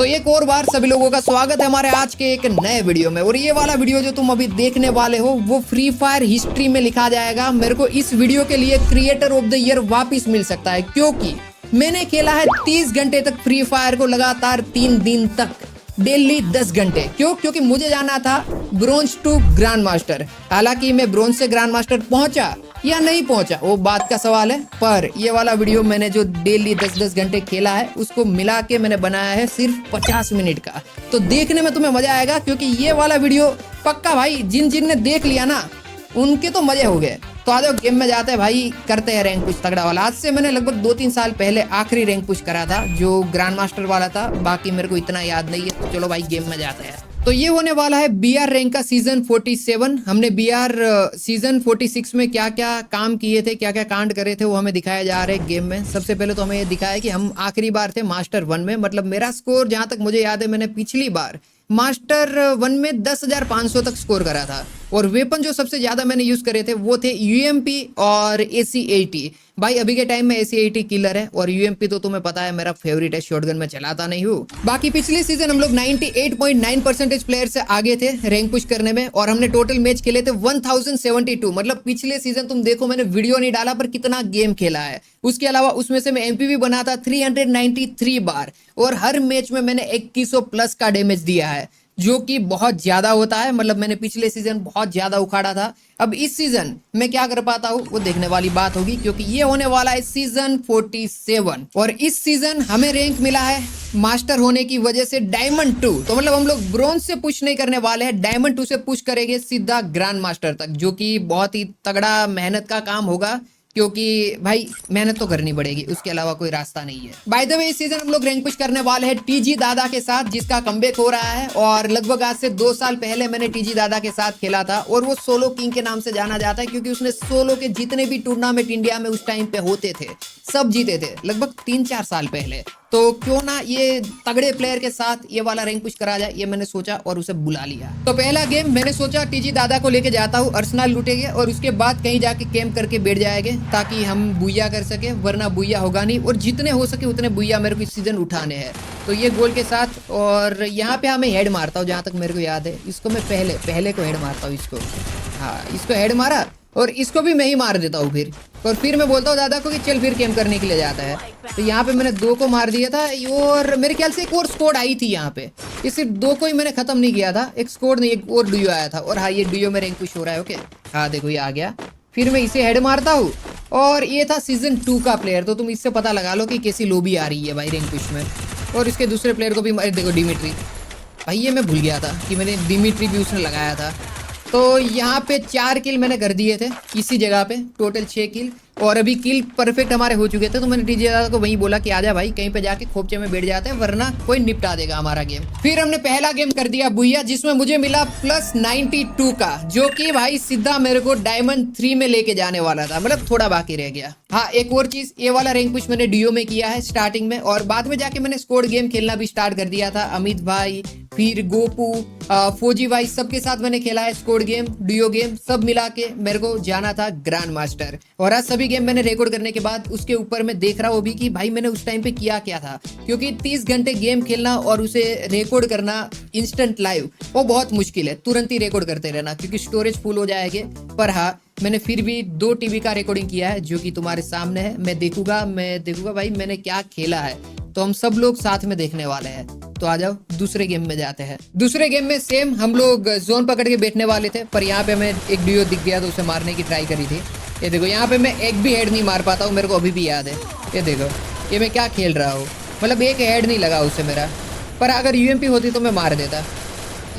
तो एक और बार सभी लोगों का स्वागत है हमारे आज के एक नए वीडियो में। और ये वाला वीडियो जो तुम अभी देखने वाले हो वो फ्री फायर हिस्ट्री में लिखा जाएगा। मेरे को इस वीडियो के लिए क्रिएटर ऑफ द ईयर वापिस मिल सकता है, क्योंकि मैंने खेला है 30 घंटे तक फ्री फायर को, लगातार 3 दिन तक, डेली 10 घंटे। क्योंकि मुझे जाना था ब्रोंज टू ग्रैंड मास्टर। हालांकि मैं ब्रोंज से ग्रैंड मास्टर पहुंचा या नहीं पहुंचा वो बात का सवाल है, पर ये वाला वीडियो मैंने जो डेली 10-10 घंटे खेला है उसको मिला के मैंने बनाया है सिर्फ 50 मिनट का। तो देखने में तुम्हें मजा आएगा, क्योंकि ये वाला वीडियो पक्का भाई जिन ने देख लिया ना उनके तो मजे हो गए। तो आ जाओ गेम में जाते हैं भाई, करते हैं रैंक पुश तगड़ा वाला। आज से मैंने लगभग 2-3 साल पहले आखिरी रैंक पुश करा था जो ग्रैंड मास्टर वाला था, बाकी मेरे को इतना याद नहीं है। तो चलो भाई गेम में जाते हैं। तो ये होने वाला है BR रैंक का सीजन 47। हमने BR सीजन 46 में क्या क्या काम किए थे, क्या क्या कांड करे थे वो हमें दिखाया जा रहा है गेम में। सबसे पहले तो हमें ये दिखाया कि हम आखिरी बार थे मास्टर 1 में। मतलब मेरा स्कोर जहां तक मुझे याद है, मैंने पिछली बार मास्टर 1 में 10,500 तक स्कोर करा था। और वेपन जो सबसे ज्यादा मैंने यूज करे थे वो थे UMP और AC-80। भाई अभी के टाइम में AC-80 किलर है, और UMP तो तुम्हें पता है मेरा फेवरेट है, शॉटगन में चलाता नहीं हूँ। बाकी पिछले सीजन हम लोग 98.9% प्लेयर से आगे थे रैंक पुश करने में, और हमने टोटल मैच खेले थे 1072। मतलब पिछले सीजन तुम देखो मैंने वीडियो नहीं डाला पर कितना गेम खेला है। उसके अलावा उसमें से मैं MP भी बना था 393 बार, और हर मैच में मैंने 2100 प्लस का डैमेज दिया है, जो कि बहुत ज्यादा होता है। मतलब मैंने पिछले सीजन बहुत ज्यादा उखाड़ा था। अब इस सीजन मैं क्या कर पाता हूँ वो देखने वाली बात होगी, क्योंकि ये होने वाला है सीजन 47। और इस सीजन हमें रैंक मिला है मास्टर होने की वजह से डायमंड 2। तो मतलब हम लोग ब्रोंज से पुश नहीं करने वाले हैं, डायमंड 2 से पुश करेंगे सीधा ग्रैंड मास्टर तक, जो कि बहुत ही तगड़ा मेहनत का काम होगा, क्योंकि भाई मेहनत तो करनी पड़ेगी, उसके अलावा कोई रास्ता नहीं है। बाय द वे इस सीजन हम लोग रैंक पुश करने वाले हैं TG दादा के साथ, जिसका कमबैक हो रहा है। और लगभग आज से 2 साल पहले मैंने TG दादा के साथ खेला था, और वो सोलो किंग के नाम से जाना जाता है, क्योंकि उसने सोलो के जितने भी टूर्नामेंट इंडिया में उस टाइम पे होते थे सब जीते थे, लगभग 3-4 साल पहले। तो क्यों ना ये तगड़े प्लेयर के साथ ये वाला रैंक पुश करा जाए, ये मैंने सोचा और उसे बुला लिया। तो पहला गेम मैंने सोचा TG दादा को लेके जाता हूँ, अर्सनल लूटेंगे और उसके बाद कहीं जाके कैंप करके बैठ जाएंगे, ताकि हम बुया कर सके, वरना बुया होगा नहीं। और जितने हो सके उतने बुया मेरे को इस सीजन उठाने हैं। तो ये गोल के साथ, और यहाँ पे हमें हेड मारता हूँ जहाँ तक मेरे को याद है। इसको मैं पहले को हेड मारता हूँ, इसको, हाँ इसको हेड मारा, और इसको भी मैं ही मार देता हूँ फिर। और फिर मैं बोलता हूँ दादा को कि चल फिर कैंप करने के लिए जाता है। तो यहाँ पे मैंने 2 को मार दिया था, और मेरे ख्याल से एक और स्क्वाड आई थी यहाँ पे। ये सिर्फ 2 को ही मैंने खत्म नहीं किया था, एक स्क्वाड नहीं, एक और डुयो आया था। और हाँ ये डुयो में रैंक पुश हो रहा है। ओके हाँ देखो ये आ गया, फिर मैं इसे हेड मारता हूँ। और ये था सीजन 2 का प्लेयर, तो तुम इससे पता लगा लो कि कैसी लोबी आ रही है भाई रैंक पुश में। और इसके दूसरे प्लेयर को भी देखो, डिमिट्री। भाई ये मैं भूल गया था कि मैंने डिमिट्री भी उसने लगाया था। तो यहाँ पे 4 किल मैंने कर दिए थे इसी जगह पे, टोटल 6 किल। और अभी किल परफेक्ट हमारे हो चुके थे, तो मैंने TG दादा को वहीं बोला कि आजा भाई कहीं पे जाके खोपचे में बैठ जाते हैं, वरना कोई निपटा देगा हमारा गेम। फिर हमने पहला गेम कर दिया बुया, जिसमें मुझे मिला +92 का, जो कि भाई सीधा मेरे को डायमंड 3 में लेके जाने वाला था। मतलब थोड़ा बाकी रह गया। हाँ एक और चीज, ये वाला रैंक पुश मैंने डुयो में किया है स्टार्टिंग में, और बाद में जाके मैंने स्क्वाड गेम खेलना भी स्टार्ट कर दिया था। अमित भाई, फिर गोपू, फौजी भाई, सबके साथ मैंने खेला है स्क्वाड गेम, डुयो गेम, सब मिला के मेरे को जाना था ग्रैंड मास्टर। और आज सभी गेम मैंने रिकॉर्ड करने के बाद उसके ऊपर मैं देख रहा हूँ भी कि भाई मैंने उस टाइम पे किया क्या था, क्योंकि 30 घंटे गेम खेलना और उसे रिकॉर्ड करना इंस्टेंट लाइव वो बहुत मुश्किल है। तुरंत ही रिकॉर्ड करते रहना, क्योंकि स्टोरेज फुल हो जाएंगे। पर हाँ मैंने फिर भी 2 TB का रिकॉर्डिंग किया है, जो कि तुम्हारे सामने है। मैं देखूंगा भाई मैंने क्या खेला है, तो हम सब लोग साथ में देखने वाले हैं। तो आ जाओ दूसरे गेम में जाते हैं। दूसरे गेम में सेम हम लोग जोन पकड़ के बैठने वाले थे, पर यहाँ पे हमें एक डुयो दिख गया तो उसे मारने की ट्राई करी थी। ये देखो यहाँ पे मैं एक भी हेड नहीं मार पाता हूँ, मेरे को अभी भी याद है। ये देखो ये मैं क्या खेल रहा हूँ, मतलब एक हेड नहीं लगा उससे मेरा, पर अगर UMP होती तो मैं मार देता।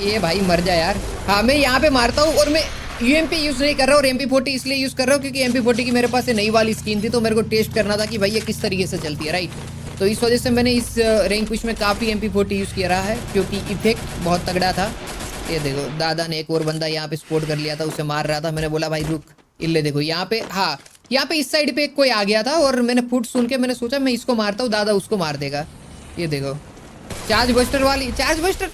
ये भाई मर जा यार। हाँ मैं यहाँ पे मारता हूँ, और मैं UMP यूज नहीं कर रहा हूँ, और MP40 इसलिए यूज कर रहा हूँ क्योंकि MP40 की मेरे पास नई वाली स्किन थी, तो मेरे को टेस्ट करना था कि भाई ये किस तरीके से चलती है, राइट। तो इस वजह से मैंने इस रैंक पुश में काफ़ी MP40 यूज़ किया रहा है, क्योंकि इफेक्ट बहुत तगड़ा था। ये देखो दादा ने एक और बंदा यहाँ पे स्पॉट कर लिया था, उसे मार रहा था। मैंने बोला भाई रुक, इल्ले देखो यहाँ पे, हाँ यहाँ पे इस साइड पे कोई आ गया था, और मैंने फुट सुन के मैंने सोचा मैं इसको मारता हूँ, दादा उसको मार देगा। ये देखो चार्ज बस्टर वाली, चार्ज बस्टर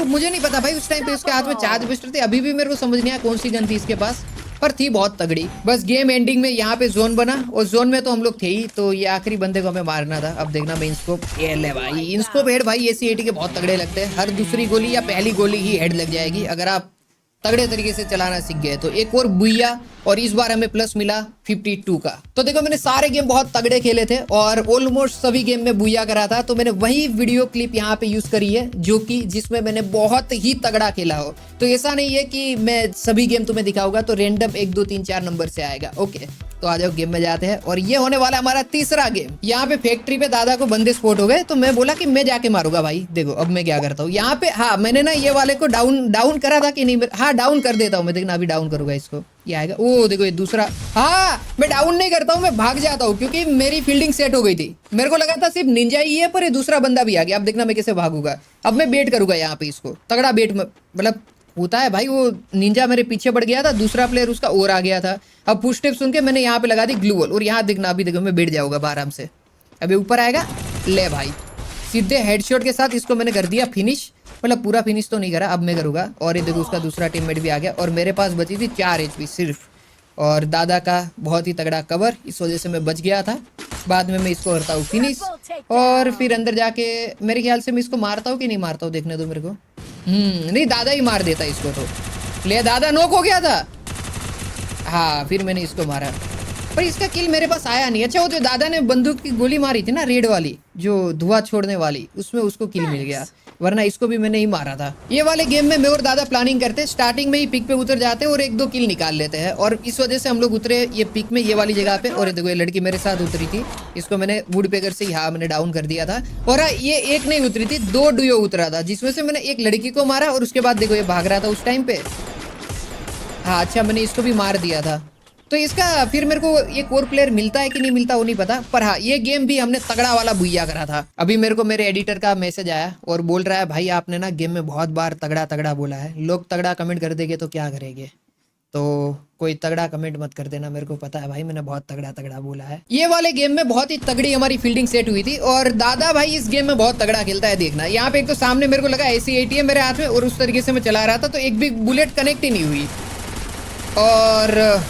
मुझे नहीं पता भाई उस टाइम पे उसके हाथ में चार्ज बस्टर थे। अभी भी मेरे को समझ नहीं आया कौन सी गन थी इसके पास, पर थी बहुत तगड़ी। बस गेम एंडिंग में यहाँ पे जोन बना और जोन में तो हम लोग थे ही, तो ये आखिरी बंदे को हमें मारना था। अब देखना मैं इनको, ये ले भाई, इनको हेड भाई AC-80 के बहुत तगड़े लगते हैं। हर दूसरी गोली या पहली गोली ही हेड लग जाएगी अगर आप तगड़े तरीके से चलाना सीख गए तो। एक और बुइया, और इस बार हमें प्लस मिला 52 का। तो देखो मैंने सारे गेम बहुत तगड़े खेले थे और ऑलमोस्ट सभी गेम में बुइया करा था, तो मैंने वही वीडियो क्लिप यहाँ पे यूज करी है जो कि जिसमें मैंने बहुत ही तगड़ा खेला हो। तो ऐसा नहीं है कि मैं सभी गेम तुम्हें दिखाऊंगा, तो रेंडम 1 2 3 4 नंबर से आएगा। ओके, तो आ जाओ गेम में जाते हैं। और ये होने वाला हमारा तीसरा गेम। यहाँ पे फैक्ट्री पे दादा को बंदे स्पॉट हो गए, तो मैं बोला कि मैं जाके मारूंगा भाई। देखो अब मैं क्या करता हूँ यहाँ पे। हाँ, मैंने ना ये वाले को डाउन करा था कि नहीं? हाँ, डाउन कर देता हूँ मैं। देखना अभी डाउन करूंगा इसको, ये आएगा। ओ देखो ये दूसरा। हाँ, मैं डाउन नहीं करता हूँ, मैं भाग जाता हूँ क्योंकि मेरी फील्डिंग सेट हो गई थी। मेरे को लगा था सिर्फ निंजा ही है, पर ये दूसरा बंदा भी आ गया। अब देखना मैं कैसे भागूंगा। अब मैं बेट करूंगा यहाँ पे इसको, तगड़ा बेट मतलब होता है भाई। वो निंजा मेरे पीछे पड़ गया था, दूसरा प्लेयर उसका और आ गया था। अब पुश टिप सुन के मैंने यहाँ पे लगा दी ग्लू वॉल, और यहाँ देखना अभी देखो मैं बैठ जाऊंगा आराम से। अभी ऊपर आएगा, ले भाई सीधे हेडशॉट के साथ इसको मैंने कर दिया फिनिश। मतलब पूरा फिनिश तो नहीं करा, अब मैं करूँगा। और ये देखो उसका दूसरा टीममेट भी आ गया और मेरे पास बची थी 4 HP सिर्फ। और दादा का बहुत ही तगड़ा कवर, इस वजह से मैं बच गया था। बाद में मैं इसको करता हूँ फिनिश, और फिर अंदर जाके मेरे ख्याल से मैं इसको मारता हूँ कि नहीं मारता हूँ, देखने दो मेरे को। नहीं, दादा ही मार देता इसको। तो ले, दादा नॉक हो गया था। हाँ, फिर मैंने इसको मारा, पर इसका किल मेरे पास आया नहीं। अच्छा, वो जो दादा ने बंदूक की गोली मारी थी ना, रेड वाली जो धुआं छोड़ने वाली, उसमें उसको किल मिल गया, वरना इसको भी मैंने ही मारा था। ये वाले गेम में मैं और दादा प्लानिंग करते, स्टार्टिंग में ही पिक पे उतर जाते हैं और 1 2 किल निकाल लेते हैं। और इस वजह से हम लोग उतरे ये पिक में, ये वाली जगह पे। और देखो ये लड़की मेरे साथ उतरी थी, इसको मैंने वुड पेकर से यहाँ मैंने डाउन कर दिया था। और ये एक नहीं उतरी थी, 2 डुओ उतरा था, जिसमें से मैंने एक लड़की को मारा और उसके बाद देखो ये भाग रहा था उस टाइम पे। हाँ अच्छा, मैंने इसको भी मार दिया था। तो इसका फिर मेरे को एक और प्लेयर मिलता है कि नहीं मिलता वो नहीं पता, पर हाँ ये गेम भी हमने तगड़ा वाला बुइया करा था। अभी मेरे को मेरे एडिटर का मैसेज आया और बोल रहा है भाई आपने ना गेम में बहुत बार तगड़ा तगड़ा बोला है, लोग तगड़ा कमेंट कर देंगे तो क्या करेंगे, तो कोई तगड़ा कमेंट मत कर देना, मेरे को पता है भाई मैंने बहुत तगड़ा तगड़ा बोला है। ये वाले गेम में बहुत ही तगड़ी हमारी फील्डिंग सेट हुई थी और दादा भाई इस गेम में बहुत तगड़ा खेलता है। देखना यहाँ पे एक तो सामने मेरे को लगा AC-80 है मेरे हाथ में और उस तरीके से मैं चला रहा था तो एक भी बुलेट कनेक्ट ही नहीं हुई। और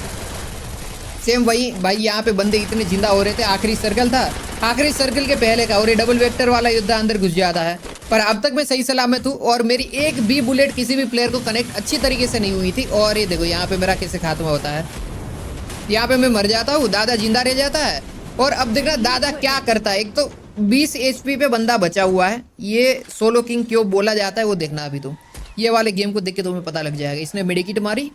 सेम वही भाई यहाँ पे बंदे इतने जिंदा हो रहे थे, आखिरी सर्कल था, आखिरी सर्कल के पहले का, और ये डबल वेक्टर वाला योद्धा अंदर घुस जाता है। पर अब तक मैं सही सलामत हूँ और मेरी एक भी बुलेट किसी भी प्लेयर को कनेक्ट अच्छी तरीके से नहीं हुई थी। और ये देखो यहाँ पे मेरा कैसे खात्मा होता है, यहाँ पे मैं मर जाता हूँ, दादा जिंदा रह जाता है। और अब देखना दादा क्या करता है, एक तो 20 HP पे बंदा बचा हुआ है, ये सोलो किंग क्यों बोला जाता है वो देखना अभी तुम। ये वाले गेम को देख के तुम्हें पता लग जाएगा। इसने मेडिकिट मारी,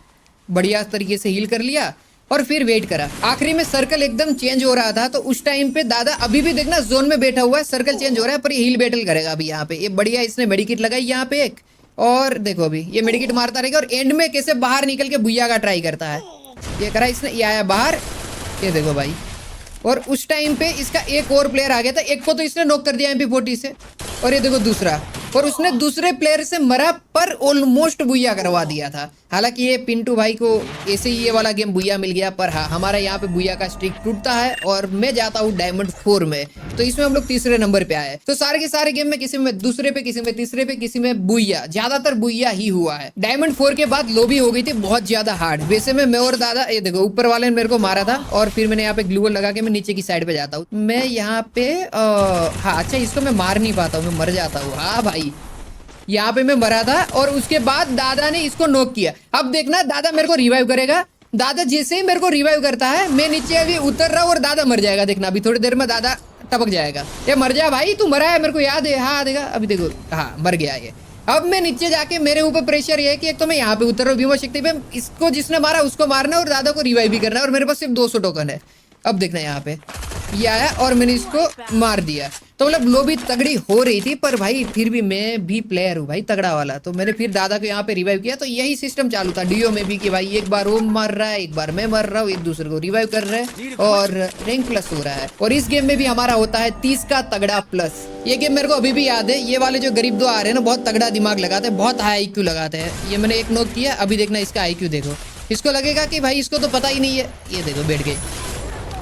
बढ़िया तरीके से हील कर लिया और फिर वेट करा। आखिरी में सर्कल एकदम चेंज हो रहा था तो उस टाइम पे दादा अभी भी देखना जोन में बैठा हुआ है, सर्कल चेंज हो रहा है पर ये हील बैटल करेगा अभी यहाँ पे। ये बढ़िया इसने मेडिकिट लगाई यहाँ पे एक, और देखो अभी ये मेडिकिट मारता रहेगा और एंड में कैसे बाहर निकल के बुइया का ट्राई करता है। ये करा इसने, ये आया बाहर, ये देखो भाई। और उस टाइम पे इसका एक और प्लेयर आ गया था, एक को तो इसने नॉक कर दिया MP40 से, और ये देखो दूसरा, और उसने दूसरे प्लेयर से मरा पर ऑलमोस्ट बुइया करवा दिया था। हालांकि ये पिंटू भाई को ऐसे ही ये वाला गेम बुइया मिल गया, पर हाँ हमारा यहाँ पे बुइया का स्ट्रिक टूटता है और मैं जाता हूँ डायमंड 4 में, तो इसमें हम लोग तीसरे नंबर पे आए। तो सारे के सारे गेम में किसी में दूसरे पे, किसी में तीसरे पे, किसी में बुइया, ज्यादातर बुइया ही हुआ है। डायमंड 4 के बाद लॉबी हो गई थी बहुत ज्यादा हार्ड। वैसे में मैं और दादा, ये देखो ऊपर वाले ने मेरे को मारा था और फिर मैंने यहाँ पे ग्लू वॉल लगा के मैं नीचे की साइड पे जाता हूँ। मैं यहाँ पे हाँ अच्छा इसको मैं मार नहीं पाता हूँ, मैं मर जाता हूँ। हाँ भाई यहाँ पे मैं मरा था और उसके बाद दादा ने इसको नॉक किया। अब देखना दादा मेरे को रिवाइव करेगा, दादा जैसे ही मेरे को रिवाइव करता है मैं नीचे अभी उतर रहा हूँ और दादा मर जाएगा। देखना अभी थोड़ी देर में दादा टपक जाएगा। ये मर जा भाई, तू मरा है मेरे को याद है। हाँ देखा अभी देखो, हाँ मर गया ये। अब मैं नीचे जाके मेरे ऊपर प्रेशर ये है कि एक तो मैं यहाँ पे उतर रहा हूँ भीमा शक्ति पे, इसको जिसने मारा उसको मारना और दादा को रिवाइव भी करना है और मेरे पास सिर्फ 200 टोकन है। अब देखना यहाँ पे ये आया और मैंने इसको मार दिया। तो मतलब लॉबी तगड़ी हो रही थी पर भाई फिर भी मैं भी प्लेयर हूँ भाई तगड़ा वाला, तो मैंने फिर दादा को यहाँ पे रिवाइव किया। तो यही सिस्टम चालू था डीओ में भी कि भाई एक बार वो मर रहा है, एक बार मैं मर रहा हूँ, एक दूसरे को रिवाइव कर रहे हैं और रैंक प्लस हो रहा है। और इस गेम में भी हमारा होता है 30 का तगड़ा प्लस। ये गेम मेरे को अभी भी याद है। ये वाले जो गरीब दो आ रहे हैं ना बहुत तगड़ा दिमाग लगाते हैं, बहुत हाई IQ लगाते हैं। ये मैंने एक नोट किया, अभी देखना इसका IQ देखो, इसको लगेगा कि भाई इसको तो पता ही नहीं है। ये देखो बैठ गई,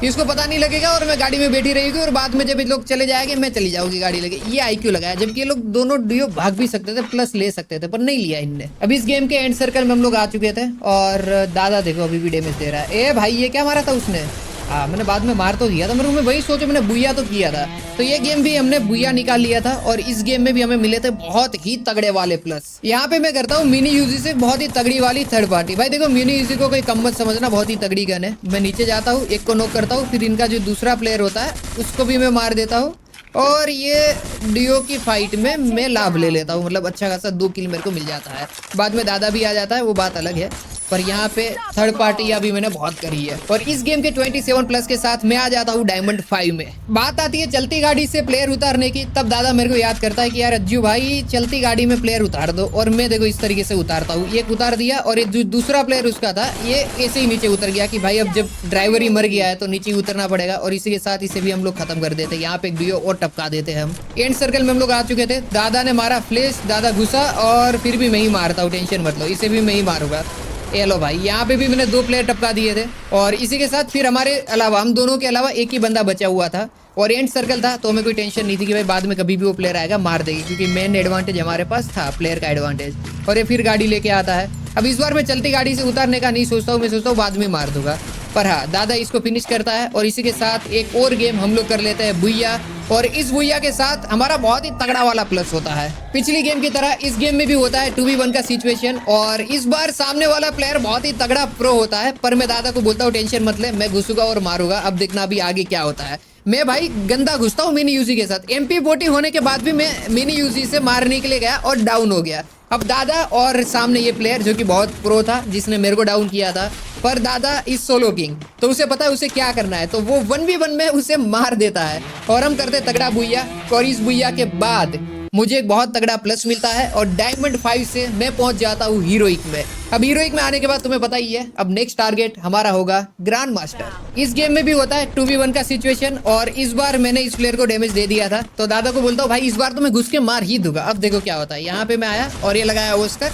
इसको पता नहीं लगेगा और मैं गाड़ी में बैठी रहेगी और बाद में जब ये लोग चले जाएंगे मैं चली जाऊंगी गाड़ी लेके। ये आईक्यू लगाया, जबकि ये लोग दोनों डुओ भाग भी सकते थे प्लस ले सकते थे, पर नहीं लिया इनने। अब इस गेम के एंड सर्कल में हम लोग आ चुके थे और दादा देखो अभी भी डैमेज दे रहा है। ए भाई ये क्या मारा था उसने? हाँ मैंने बाद में मार तो दिया था, मैं वही सोचो मैंने बुया तो किया था। तो ये गेम भी हमने बुया निकाल लिया था और इस गेम में भी हमें मिले थे बहुत ही तगड़े वाले प्लस। यहाँ पे मैं करता हूँ मिनी यूजी से बहुत ही तगड़ी वाली थर्ड पार्टी। भाई देखो मिनी यूजी को कोई कम मत समझना, बहुत ही तगड़ी गन है। मैं नीचे जाता हूँ, एक को नॉक करता हूँ, फिर इनका जो दूसरा प्लेयर होता है उसको भी मैं मार देता हूँ और ये डुओ की फाइट में मैं लाभ ले लेता हूँ। मतलब अच्छा खासा 2 किल मेरे को मिल जाता है। बाद में दादा भी आ जाता है, वो बात अलग है, पर यहाँ पे थर्ड पार्टी अभी मैंने बहुत करी है। और इस गेम के 27 प्लस के साथ मैं आ जाता हूँ डायमंड 5 में। बात आती है चलती गाड़ी से प्लेयर उतारने की, तब दादा मेरे को याद करता है कि यार अज्जू भाई चलती गाड़ी में प्लेयर उतार दो। और मैं देखो इस तरीके से उतारता हूँ, ये उतार दिया और ये जो दूसरा प्लेयर उसका था ये ऐसे ही नीचे उतर गया कि भाई अब जब ड्राइवर ही मर गया है तो नीचे उतरना पड़ेगा। और इसी के साथ इसे भी हम लोग खत्म कर देते। यहाँ पे एक डुओ और टपका देते हैं हम। एंड सर्कल में हम लोग आ चुके थे, दादा ने मारा फ्लैश, दादा घुसा और फिर भी मैं ही मारता हूँ, टेंशन मत लो, इसे भी मैं ही मारूंगा। ये लो भाई यहाँ पे भी मैंने 2 प्लेयर टपका दिए थे और इसी के साथ फिर हमारे अलावा हम दोनों के अलावा एक ही बंदा बचा हुआ था और एंड सर्कल था, तो हमें कोई टेंशन नहीं थी कि भाई बाद में कभी भी वो प्लेयर आएगा मार देगी, क्योंकि मेन एडवांटेज हमारे पास था, प्लेयर का एडवांटेज। और ये फिर गाड़ी लेके आता है। अब इस बार मैं चलती गाड़ी से उतारने का नहीं सोचता हूँ, मैं सोचता हूँ बाद में मार दूंगा, पर हाँ दादा इसको फिनिश करता है। और इसी के साथ एक और गेम हम लोग कर लेते हैं बुया, और इस बुया के साथ हमारा बहुत ही तगड़ा वाला प्लस होता है। पिछली गेम की तरह इस गेम में भी होता है 2v1 का सिचुएशन और इस बार सामने वाला प्लेयर बहुत ही तगड़ा प्रो होता है। पर मैं दादा को बोलता हूँ टेंशन मत ले, मैं घुसूंगा और मारूंगा, अब देखना अभी आगे क्या होता है। मैं भाई गंदा घुसता हूँ मिनी यूजी के साथ। MP40 होने के बाद भी मैं मिनी यूजी से मारने के लिए गया और डाउन हो गया। अब दादा और सामने ये प्लेयर जो कि बहुत प्रो था जिसने मेरे को डाउन किया था, पर दादा इस सोलो किंग, तो उसे पता है उसे क्या करना है, तो वो 1v1 में उसे मार देता है और हम करते तगड़ा बुया। और इस बुया के बाद मुझे एक बहुत तगड़ा प्लस मिलता है और डायमंड 5 से मैं पहुंच जाता हूँ हीरोइक में। अब हीरोइक में आने के बाद तुम्हें पता ही है अब नेक्स्ट टारगेट हमारा होगा ग्रैंड मास्टर। इस गेम में भी होता है 2v1 का सिचुएशन और इस बार मैंने इस प्लेयर को डैमेज दे दिया था, तो दादा को बोलता हूँ भाई इस बार तो मैं घुस के मार ही दूंगा। अब देखो क्या होता है, यहाँ पे मैं आया और ये लगाया ओस्कर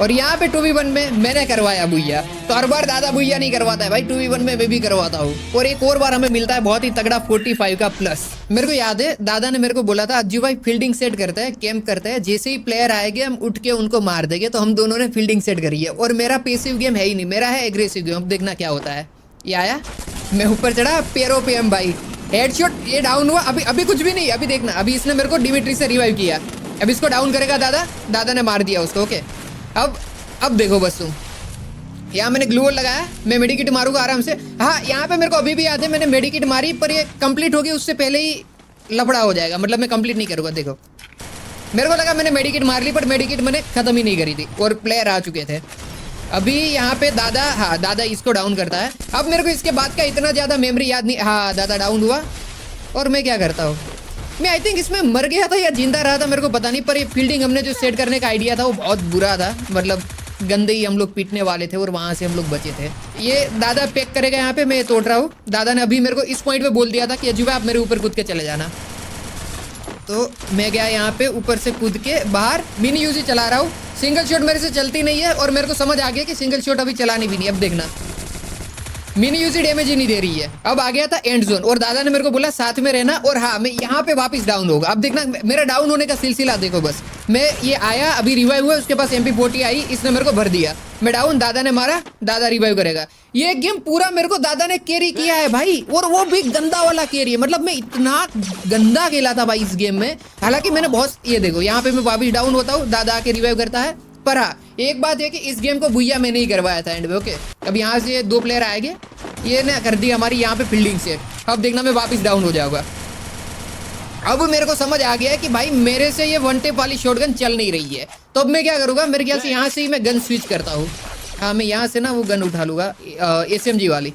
और यहाँ पे 2v1 में मैंने करवाया बुया। तो हर बार दादा बुया नहीं करवाता है भाई, 2v1 में मैं भी करवाता हूँ। और एक और बार हमें मिलता है बहुत ही तगड़ा 45 का प्लस। मेरे को याद है दादा ने मेरे को बोला था अज्जू भाई फील्डिंग सेट करते हैं, कैंप करते हैं, जैसे ही प्लेयर आएंगे हम उठ के उनको मार देंगे। तो हम दोनों ने फील्डिंग सेट करी है और मेरा पैसिव गेम है ही नहीं, मेरा है एग्रेसिव गेम। अब देखना क्या होता है। ये आया, मैं ऊपर चढ़ा, पैरों पे हम भाई हेडशॉट, ये डाउन हुआ। अभी कुछ भी नहीं, अभी देखना, अभी इसने मेरे को डिमिट्री से रिवाइव किया। अब इसको डाउन करेगा दादा, दादा ने मार दिया उसको। ओके अब देखो बस तुम, यहाँ मैंने ग्लू वॉल लगाया, मैं मेडिकिट मारूंगा आराम से। हाँ यहाँ पे मेरे को अभी भी याद है मैंने मेडिकिट मारी, पर ये कंप्लीट होगी उससे पहले ही लफड़ा हो जाएगा, मतलब मैं कंप्लीट नहीं करूँगा। देखो मेरे को लगा मैंने मेडिकिट मार ली, पर मेडिकिट मैंने खत्म ही नहीं करी थी और प्लेयर आ चुके थे। अभी यहाँ पे दादा, हाँ दादा इसको डाउन करता है। अब मेरे को इसके बाद का इतना ज़्यादा मेमोरी याद नहीं। हाँ दादा डाउन हुआ और मैं क्या करता हूँ, मैं आई थिंक इसमें मर गया था या जिंदा रहा था मेरे को पता नहीं, पर ये फील्डिंग हमने जो सेट करने का आइडिया था वो बहुत बुरा था, मतलब गंदे ही हम लोग पीटने वाले थे और वहाँ से हम लोग बचे थे। ये दादा पैक करेगा यहाँ पे, मैं तोड़ रहा हूँ। दादा ने अभी मेरे को इस पॉइंट पे बोल दिया था कि अजूबा आप मेरे ऊपर कूद के चले जाना, तो मैं गया यहाँ पे ऊपर से कूद के बाहर। मिनी यूजी चला रहा हूँ, सिंगल शॉट मेरे से चलती नहीं है और मेरे को समझ आ गया कि सिंगल शॉट अभी चलानी भी नहीं। अब देखना मिनी यूजी डैमेज ही नहीं दे रही है। अब आ गया था एंड जोन और दादा ने मेरे को बोला साथ में रहना, और हाँ मैं यहाँ पे वापस डाउन होगा। अब देखना मेरा डाउन होने का सिलसिला देखो बस, मैं ये आया, अभी रिवाइव हुआ, उसके पास MP40 आई, इसने मेरे को भर दिया, मैं डाउन, दादा ने मारा, दादा रिवाइव करेगा। ये गेम पूरा मेरे को दादा ने कैरी किया है भाई, और वो भी गंदा वाला कैरी है, मतलब मैं इतना गंदा खेला था भाई इस गेम में। हालांकि मैंने बहुत, ये देखो यहाँ पे मैं वापस डाउन होता हूँ, दादा आके रिवाइव करता है। पर हाँ एक बात है कि इस गेम को बुया मैंने ही करवाया था एंड में। ओके अब यहाँ से 2 प्लेयर आएंगे, ये ने कर दी हमारी यहाँ पे फील्डिंग से। अब देखना मैं वापस डाउन हो जाऊंगा। अब मेरे को समझ आ गया है कि भाई मेरे से ये वन टेप वाली शॉटगन चल नहीं रही है, तो अब मैं क्या करूँगा, मेरे ख्याल से यहाँ से ही मैं गन स्विच करता हूँ। हाँ मैं यहाँ से ना वो गन उठा लूँगा, SMG वाली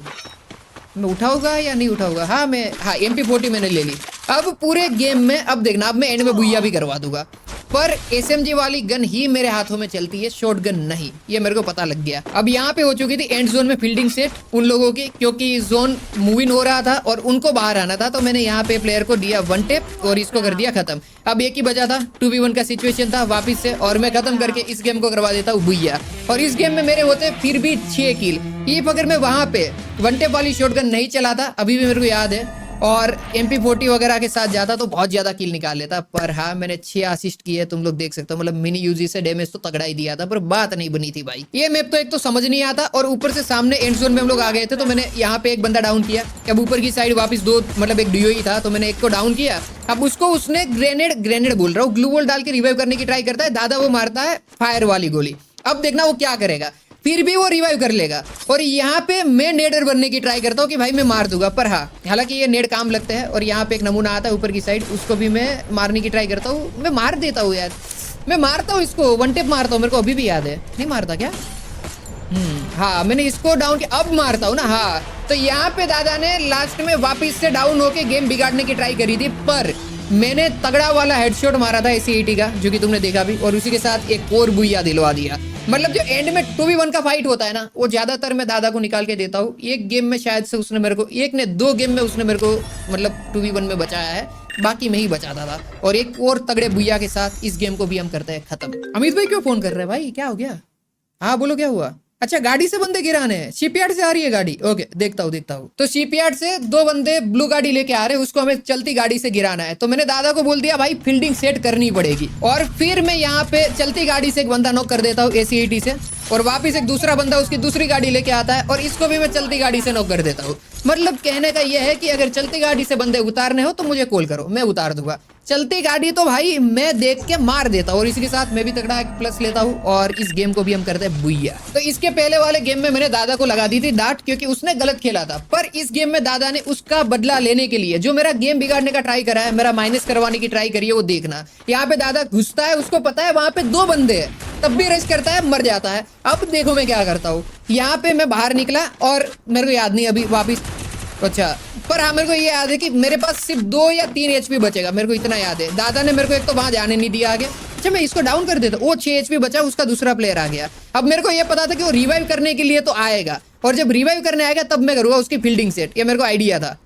मैं उठाऊंगा या नहीं उठाऊंगा। हाँ MP40 मैंने ले ली। अब पूरे गेम में अब देखना, अब मैं एंड में बुया भी करवा दूंगा। पर SMG वाली गन ही मेरे हाथों में चलती है, शॉर्ट गन नहीं, ये मेरे को पता लग गया। अब यहाँ पे हो चुकी थी एंड जोन में फील्डिंग सेट उन लोगों की, क्योंकि जोन मूव इन हो रहा था और उनको बाहर आना था। तो मैंने यहाँ पे प्लेयर को दिया 1 टेप और इसको कर दिया खत्म। अब एक ही बचा था, 2v1 का सिचुएशन था वापिस से, और मैं खत्म करके इस गेम को करवा देता हूँ भुइया। और इस गेम में मेरे होते फिर भी 6 किल। इफ अगर मैं वहां पे 1 टेप वाली शॉटगन नहीं चलाता, अभी भी मेरे को याद है, और MP40 वगैरह के साथ जाता तो बहुत ज्यादा किल निकाल लेता। पर हाँ, मैंने 6 असिस्ट किए, तुम लोग देख सकते हो। मतलब मिनी यूजी से डैमेज तो तगड़ा ही दिया था, पर बात नहीं बनी थी भाई। ये मैप तो एक तो समझ नहीं आता, और ऊपर से सामने एंड जोन में हम लोग आ गए थे। तो मैंने यहाँ पे एक बंदा डाउन किया। अब ऊपर की साइड वापस 2, मतलब एक डीओ ही था, तो मैंने एक को डाउन किया। अब उसको उसने ग्रेनेड बोल रहा हूँ, ग्लू वॉल डाल के रिवाइव करने की ट्राई करता है। दादा वो मारता है फायर वाली गोली। अब देखना वो क्या करेगा, फिर भी वो रिवाइव कर लेगा। और यहाँ पे मैं नेडर बनने की ट्राई करता हूँ कि भाई मैं मार दूंगा, पर हाँ, हालांकि ये नेड काम लगते हैं। और यहाँ पे एक नमूना आता है ऊपर की साइड, उसको भी मैं मारने की ट्राई करता हूँ। मैं मार देता हूँ यार, मैं मारता हूँ इसको, 1 टेप मारता हूँ, मेरे को अभी भी याद है। नहीं मारता क्या? हाँ, मैंने इसको डाउन किया, अब मारता हूँ ना। हाँ, तो यहाँ पे दादा ने लास्ट में वापिस से डाउन होके गेम बिगाड़ने की ट्राई करी थी, पर मैंने तगड़ा वाला हेडशॉट मारा था AC80 का, जो कि तुमने देखा भी, और उसी के साथ एक और बुइया दिलवा दिया। मतलब जो एंड में 2v1 का फाइट होता है ना, वो ज्यादातर मैं दादा को निकाल के देता हूँ। एक गेम में शायद से उसने मेरे को, एक ने 2 गेम में उसने मेरे को मतलब 2v1 में बचाया है, बाकी मैं ही बचाता था। और एक और तगड़े बुइया के साथ इस गेम को भी हम करते हैं खत्म। अमित भाई क्यों फोन कर रहे हैं भाई, क्या हो गया? हाँ बोलो, क्या हुआ? अच्छा, गाड़ी से बंदे गिराने हैं, शिपयार्ड से आ रही है गाड़ी। ओके, देखता हूँ। तो शिपयार्ड से 2 बंदे ब्लू गाड़ी लेके आ रहे हैं, उसको हमें चलती गाड़ी से गिराना है। तो मैंने दादा को बोल दिया भाई फील्डिंग सेट करनी पड़ेगी। और फिर मैं यहाँ पे चलती गाड़ी से एक बंदा नॉक कर देता हूँ AC80 से, और वापिस एक दूसरा बंदा उसकी दूसरी गाड़ी लेके आता है, और इसको भी मैं चलती गाड़ी से नॉक कर देता हूँ। मतलब कहने का यह है कि अगर चलती गाड़ी से बंदे उतारने हो तो मुझे कॉल करो, मैं उतार दूंगा। चलती गाड़ी तो भाई मैं देख के मार देता हूँ। और इसी के साथ मैं भी तगड़ा एक प्लस लेता हूँ, और इस गेम को भी हम करते हैं बुइया। तो इसके पहले वाले गेम में मैंने दादा को लगा दी थी डांट, क्योंकि उसने गलत खेला था। पर इस गेम में दादा ने उसका बदला लेने के लिए जो मेरा गेम बिगाड़ने का ट्राई करा है, मेरा माइनस करवाने की ट्राई करी है, वो देखना। यहाँ पे दादा घुसता है, उसको पता है वहां पे 2 बंदे हैं, तब भी रश करता है, मर जाता है। अब देखो मैं क्या करता हूँ, यहाँ पे मैं बाहर निकला, और मेरे को याद नहीं अभी वापिस, अच्छा, पर हाँ मेरे को ये याद है कि मेरे पास सिर्फ 2 या 3 HP बचेगा, मेरे को इतना याद है। दादा ने मेरे को एक तो वहां जाने नहीं दिया आगे। अच्छा, मैं इसको डाउन कर देता, वो 6 HP बचा, उसका दूसरा प्लेयर आ गया। अब मेरे को ये पता था कि वो रिवाइव करने के लिए तो आएगा, और जब रिवाइव करने आएगा तब मैं करूंगा उसकी फील्डिंग सेट, ये मेरे को आइडिया था।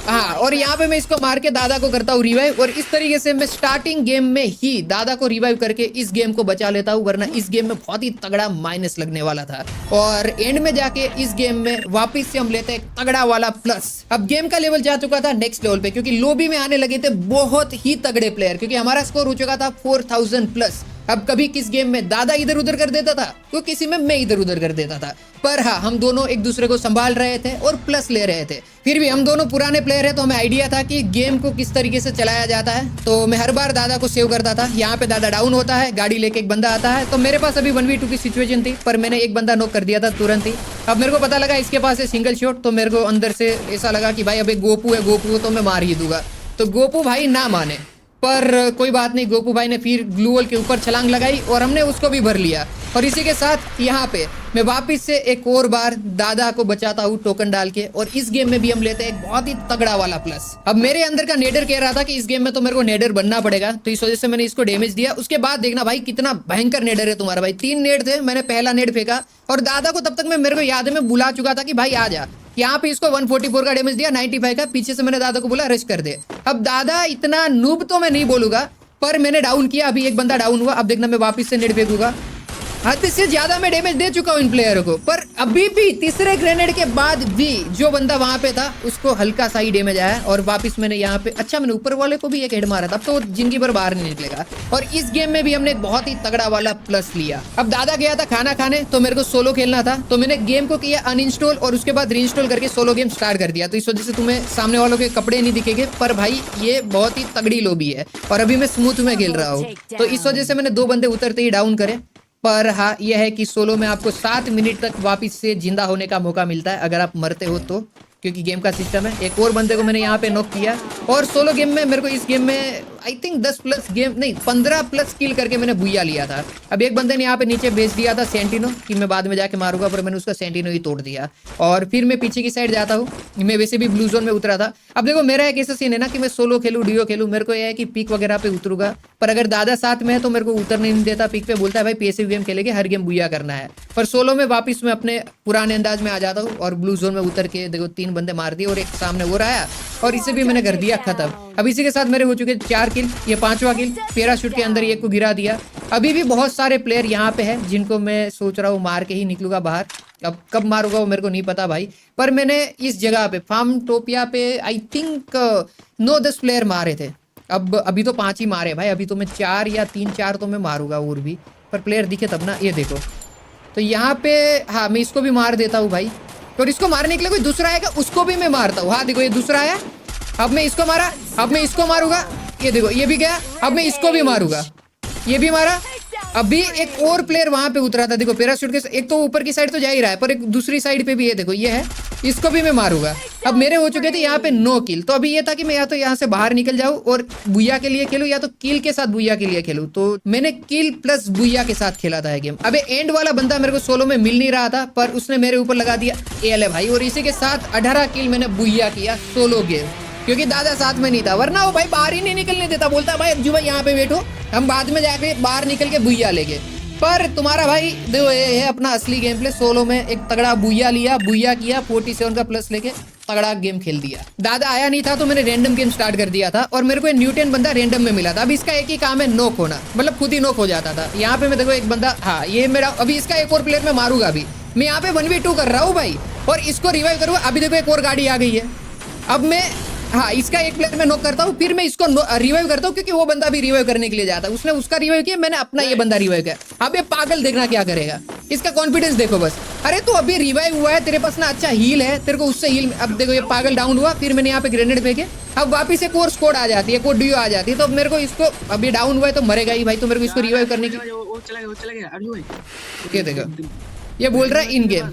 हाँ, और यहाँ पे मैं इसको मार के दादा को करता हूँ रिवाइव, और इस तरीके से मैं स्टार्टिंग गेम में ही दादा को रिवाइव करके इस गेम को बचा लेता हूँ, वरना इस गेम में बहुत ही तगड़ा माइनस लगने वाला था। और एंड में जाके इस गेम में वापस से हम लेते हैं तगड़ा वाला प्लस। अब गेम का लेवल जा चुका था नेक्स्ट लेवल पे, क्योंकि लॉबी में आने लगे थे बहुत ही तगड़े प्लेयर, क्योंकि हमारा स्कोर हो चुका था 4000 प्लस। अब कभी किस गेम में दादा इधर उधर कर देता था, तो किसी में मैं इधर उधर कर देता था। पर हाँ, हम दोनों एक दूसरे को संभाल रहे थे और प्लस ले रहे थे। फिर भी हम दोनों पुराने प्लेयर हैं, तो हमें आइडिया था कि गेम को किस तरीके से चलाया जाता है। तो मैं हर बार दादा को सेव करता था। यहाँ पे दादा डाउन होता है, गाड़ी लेके एक बंदा आता है, तो मेरे पास अभी 1v2 की सिचुएशन थी, पर मैंने एक बंदा नॉक कर दिया था तुरंत ही। अब मेरे को पता लगा इसके पास है सिंगल शॉट, तो मेरे को अंदर से ऐसा लगा कि भाई अबे गोपू है, गोपू तो मैं मार ही दूंगा। तो गोपू भाई ना माने, पर कोई बात नहीं, गोपू भाई ने फिर ग्लू वॉल के ऊपर छलांग लगाई और हमने उसको भी भर लिया। और इसी के साथ यहाँ पे मैं वापस से एक और बार दादा को बचाता हूँ टोकन डाल के, और इस गेम में भी हम लेते हैं एक बहुत ही तगड़ा वाला प्लस। अब मेरे अंदर का नेडर कह रहा था कि इस गेम में तो मेरे को नेडर बनना पड़ेगा, तो इस वजह से मैंने इसको डैमेज दिया। उसके बाद देखना भाई कितना भयंकर नेडर है तुम्हारा भाई। 3 नेड थे, मैंने पहला नेड फेंका, और दादा को तब तक मेरे को याद है मैं बुला चुका था कि भाई आ जा। यहाँ पे इसको 144 का डैमेज दिया, 95 का। पीछे से मैंने दादा को बोला रश कर दे। अब दादा इतना नूब तो मैं नहीं बोलूंगा, पर मैंने डाउन किया। अभी एक बंदा डाउन हुआ, अब देखना मैं वापस से नेट फेंकूंगा। हद से ज्यादा मैं डैमेज दे चुका हूँ इन प्लेयरों को, पर अभी भी तीसरे ग्रेनेड के बाद भी जो बंदा वहां पे था उसको हल्का सा ही डैमेज आया। और वापस मैंने यहाँ पे, अच्छा मैंने ऊपर वाले को भी एक हेड मारा था, अब तो जिंदगी भर बाहर नहीं निकलेगा। और इस गेम में भी हमने बहुत ही तगड़ा वाला प्लस लिया। अब दादा गया था खाना खाने, तो मेरे को सोलो खेलना था, तो मैंने गेम को किया अनइंस्टॉल और उसके बाद रीइंस्टॉल करके सोलो गेम स्टार्ट कर दिया। तो इस वजह से तुम्हें सामने वालों के कपड़े नहीं दिखेंगे, पर भाई ये बहुत ही तगड़ी लॉबी है और अभी मैं स्मूथ में खेल रहा हूँ। तो इस वजह से मैंने 2 बंदे उतरते ही डाउन करे। पर हाँ, यह है कि सोलो में आपको 7 मिनट तक वापस से जिंदा होने का मौका मिलता है अगर आप मरते हो तो, क्योंकि गेम का सिस्टम है। एक और बंदे को मैंने यहाँ पे नॉक किया, और सोलो गेम में मेरे को इस गेम में आई थिंक 10 प्लस गेम नहीं 15 प्लस किल करके मैंने बुइया लिया था। अब एक बंदे ने यहाँ पे नीचे भेज दिया था सेंटिनो कि मैं बाद में जाके मारूंगा, पर मैंने उसका सेंटिनो ही तोड़ दिया। और फिर मैं पीछे की साइड जाता हूँ, मैं वैसे भी ब्लू जोन में उतरा था। अब देखो मेरा एक ऐसा सीन है ना कि मैं सोलो खेलूँ डिओ खेलूँ, मेरे को यह है कि पीक वगैरह पे उतरूंगा पर अगर दादा साथ में है तो मेरे को उतरने नहीं देता पिक पे, बोलता है भाई पैसिव गेम खेलेंगे, हर गेम बुया करना है। पर सोलो में वापस मैं अपने पुराने अंदाज में आ जाता हूँ और ब्लू जोन में उतर के देखो 3 बंदे मार दिए और एक सामने वो रहा और इसे भी मैंने कर दिया खत्म। अब इसी के साथ मेरे हो चुके 4 किल, ये 5वां किल। पैराशूट के अंदर एक को गिरा दिया। अभी भी बहुत सारे प्लेयर यहाँ पे है जिनको मैं सोच रहा हूँ मार के ही निकलूंगा बाहर। अब कब मारूंगा वो मेरे को नहीं पता भाई, पर मैंने इस जगह पे फार्मटोपिया पे आई थिंक 9-10 प्लेयर मारे थे। अब अभी तो 5 ही मारे भाई, अभी तो मैं 4 या 3-4 तो मैं मारूंगा और भी, पर प्लेयर दिखे तब ना। ये देखो तो यहाँ पे हाँ मैं इसको भी मार देता हूँ भाई, और इसको मारने के लिए कोई दूसरा आएगा उसको भी मैं मारता हूँ। हाँ देखो ये दूसरा आया, अब मैं इसको मारा, अब मैं इसको मारूंगा। ये देखो ये भी गया, अब मैं इसको भी मारूंगा, ये भी मारा। अभी एक और प्लेयर वहां पे उतरा था, देखो पैराशूट के, एक तो ऊपर की साइड तो जा ही रहा है पर एक दूसरी साइड पे भी है, देखो ये है, इसको भी मैं मारूंगा। अब मेरे हो चुके थे यहाँ पे 9 किल। तो अभी ये था कि मैं या तो यहाँ से बाहर निकल जाऊँ और बुया के लिए खेलूँ या तो किल के साथ बुया के लिए खेलूँ। तो मैंने किल प्लस बुया के साथ खेला था गेम। अबे एंड वाला बंदा मेरे को सोलो में मिल नहीं रहा था, पर उसने मेरे ऊपर लगा दिया एल भाई, और इसी के साथ 18 किल मैंने बुया किया सोलो गेम, क्योंकि दादा साथ में नहीं था, वरना वो भाई बाहर ही नहीं निकलने देता। बोलता भाई अज्जू भाई यहाँ पे बैठो, हम बाद में जाके बाहर निकल के बुया लेंगे। पर तुम्हारा भाई देखो ये है अपना असली गेम प्ले। सोलो में एक तगड़ा बुया लिया, बुया किया, 47 का प्लस लेके तगड़ा गेम खेल दिया। दादा आया नहीं था तो मैंने रैंडम गेम स्टार्ट कर दिया था और मेरे को न्यूटन बंदा रैंडम में मिला था। अब इसका एक ही काम है नॉक होना, मतलब खुद ही नॉक हो जाता था। यहाँ पे मैं देखो एक बंदा, हाँ ये मेरा, अभी इसका एक और प्लेयर मैं मारूंगा। अभी मैं यहाँ पे 1v2 कर रहा हूँ भाई और इसको रिवाइव करूंगा। अभी देखो एक और गाड़ी आ गई है। अब मैं हाँ इसका एक प्लेयर मैं नॉक करता हूँ, फिर मैं इसको रिवाइव करता हूँ, क्योंकि वो बंदा भी रिवाइव करने के लिए जाता है। उसने उसका रिवाइव किया, मैंने अपना ये बंदा रिवाइव किया। अब ये पागल देखना क्या करेगा, इसका कॉन्फिडेंस देखो बस। अरे तो अभी रिवाइव हुआ है, तेरे पास ना अच्छा हील है, तेरे को उससे हील। अब देखो ये पागल डाउन हुआ, फिर मैंने यहाँ पे ग्रेनेड फेंके, अब वापिस एक और स्क्वाड आ जाती है, एक और डीओ आ जाती है। तो मेरे को इसको, अभी डाउन हुआ है तो मरेगा ही भाई, तो मेरे को इसको रिवाइव करने की। ये देखो ये बोल रहा है इन गेम,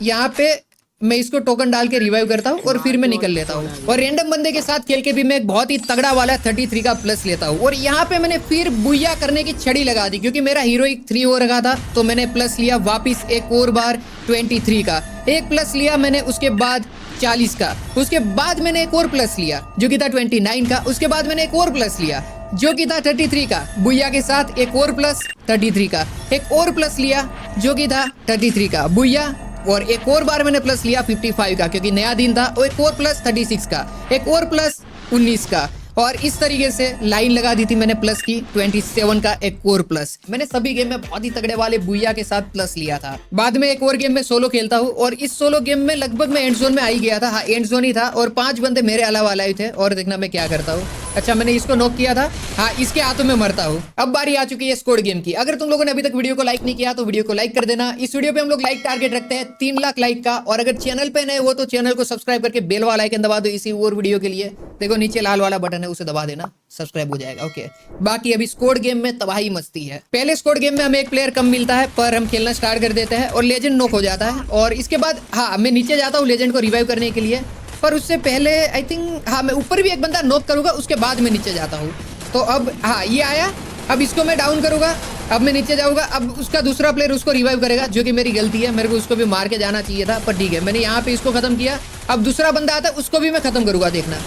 यहाँ पे मैं इसको टोकन डाल के रिवाइव करता हूँ और फिर मैं निकल लेता हूँ। और रैंडम बंदे के साथ खेल के भी मैं एक बहुत ही तगड़ा वाला 33 का प्लस लेता हूँ। और यहाँ पे मैंने फिर बुया करने की छड़ी लगा दी, क्योंकि मेरा हीरोइक 3 हो रखा था। तो मैंने प्लस लिया वापिस एक और बार 23 का, एक प्लस लिया मैंने, उसके बाद 40 का, उसके बाद मैंने एक और प्लस लिया जो कि था 29 का, उसके बाद मैंने एक और प्लस लिया जो कि था 33 का बुया के साथ, एक और प्लस 33 का, एक और प्लस लिया जो कि था 33 का बुया, और एक और बार मैंने प्लस लिया 55 का क्योंकि नया दिन था, और एक और प्लस 36 का, एक और प्लस 19 का, और इस तरीके से लाइन लगा दी थी मैंने प्लस की 27 का एक और प्लस। मैंने सभी गेम में बहुत ही तगड़े वाले बुया के साथ प्लस लिया था। बाद में एक और गेम में सोलो खेलता हूँ और इस सोलो गेम में लगभग मैं एंड जोन में आ ही गया था। हाँ एंड जोन ही था और 5 बंदे मेरे अलावा आए थे। और देखना मैं क्या करता हूँ, अच्छा मैंने इसको नॉक किया था, हाँ इसके हाथों में मरता हूँ। अब बारी आ चुकी है स्क्वाड गेम की। अगर तुम लोगों ने अभी तक वीडियो को लाइक नहीं किया तो वीडियो को लाइक कर देना। इस वीडियो पे हम लोग लाइक टारगेट रखते हैं 3 लाख लाइक का। और अगर चैनल पे नए हो तो चैनल को सब्सक्राइब करके बेल वाला आइकन दबा दो इसी और वीडियो के लिए। देखो नीचे लाल वाला बटन है, उसे दबा देना, सब्सक्राइब हो जाएगा। ओके बाकी अभी स्क्वाड गेम में तबाही मस्ती है। पहले स्क्वाड गेम में हमें एक प्लेयर कम मिलता है, पर हम खेलना स्टार्ट कर देते हैं और लेजेंड नॉक हो जाता है। और इसके बाद हाँ मैं नीचे जाता हूँ लेजेंड को रिवाइव करने के लिए, पर उससे पहले आई थिंक हाँ मैं ऊपर भी एक बंदा नॉक करूंगा, उसके बाद मैं नीचे जाता हूँ। तो अब हाँ ये आया, अब इसको मैं डाउन करूंगा, अब मैं नीचे जाऊंगा। अब उसका दूसरा प्लेयर उसको रिवाइव करेगा, जो कि मेरी गलती है, मेरे को उसको भी मार के जाना चाहिए था, पर ठीक है मैंने यहाँ पे इसको खत्म किया। अब दूसरा बंदा आता है उसको भी मैं खत्म करूंगा, देखना।